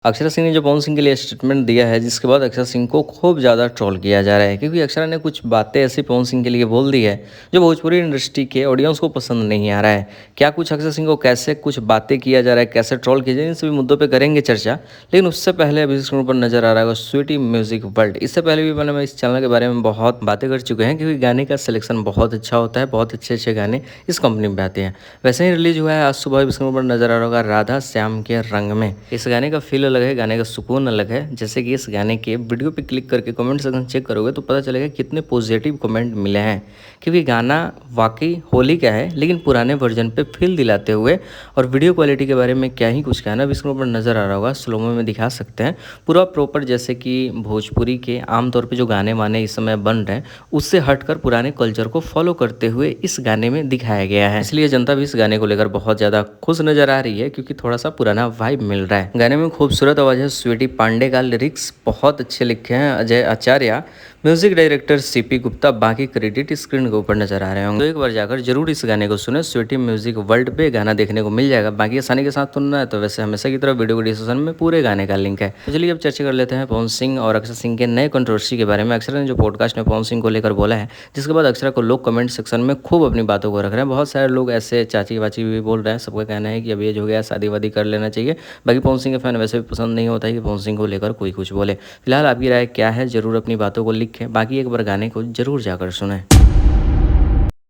अक्षरा सिंह ने जो पवन सिंह के लिए स्टेटमेंट दिया है, जिसके बाद अक्षरा सिंह को खूब ज़्यादा ट्रोल किया जा रहा है, क्योंकि अक्षरा ने कुछ बातें ऐसी पवन सिंह के लिए बोल दी है जो भोजपुरी इंडस्ट्री के ऑडियंस को पसंद नहीं आ रहा है। क्या कुछ अक्षरा सिंह को कैसे कुछ बातें किया जा रहा है, कैसे ट्रोल किया जा रहा है, इन सभी मुद्दों पर करेंगे चर्चा। लेकिन उससे पहले अभी स्क्रीन पर नजर आ रहा है स्वीटी म्यूजिक वर्ल्ड। इससे पहले भी मैंने इस चैनल के बारे में बहुत बातें कर चुके हैं, क्योंकि गाने का सिलेक्शन बहुत अच्छा होता है, बहुत अच्छे अच्छे गाने इस कंपनी में आते हैं। वैसे ही रिलीज हुआ है आज सुबह स्क्रीन पर नजर आ रहा होगा राधा श्याम के रंग में। इस गाने का फील अलग है, गाने का सुकून अलग है। जैसे कि इस गाने के वीडियो पे क्लिक करके कमेंट सेक्शन चेक करोगे तो पता चलेगा कितने पॉजिटिव कमेंट मिले हैं, क्योंकि गाना वाकई होली का है लेकिन पुराने वर्जन पे फील दिलाते हुए। और वीडियो क्वालिटी के बारे में क्या ही कुछ कहना, अब स्क्रीन पर नज़र आ रहा होगा, स्लोमो में दिखा सकते हैं पूरा प्रॉपर, जैसे कि भोजपुरी के आमतौर पर जो गाने वाने इस समय बन रहे हैं उससे हटकर पुराने कल्चर को फॉलो करते हुए इस गाने में दिखाया गया है। इसलिए जनता भी इस गाने को लेकर बहुत ज़्यादा खुश नजर आ रही है, क्योंकि थोड़ा सा पुराना वाइब मिल रहा है। गाने में खूबसूरत आवाज़ है स्वीटी पांडे का, लिरिक्स बहुत अच्छे लिखे हैं अजय आचार्य, म्यूजिक डायरेक्टर सीपी गुप्ता, बाकी क्रेडिट स्क्रीन के ऊपर नजर आ रहे होंगे। तो एक बार जाकर जरूर इस गाने को सुने, स्वीटी म्यूजिक वर्ल्ड पे गाना देखने को मिल जाएगा। बाकी आसानी के साथ सुनना है तो वैसे हमेशा की तरह वीडियो को डिस्क्रिप्शन में पूरे गाने का लिंक है। तो चलिए अब चर्चा कर लेते हैं पवन सिंह और अक्षरा सिंह के नए कंट्रोवर्सी के बारे में। अक्षरा ने जो पॉडकास्ट में पवन सिंह को लेकर बोला है, जिसके बाद अक्षरा को लोग कमेंट सेक्शन में खूब अपनी बातों को रख रहे हैं। बहुत सारे लोग ऐसे चाची वाची भी बोल रहे हैं, सबका कहना है कि अब एज हो गया, शादी वादी कर लेना चाहिए। बाकी पवन सिंह के फैन वैसे भी पसंद नहीं होता है कि पवन सिंह को लेकर कोई कुछ बोले। फिलहाल आपकी राय क्या है, जरूर अपनी बातों को लिखें। बाकी एक बार गाने को जरूर जाकर सुनें।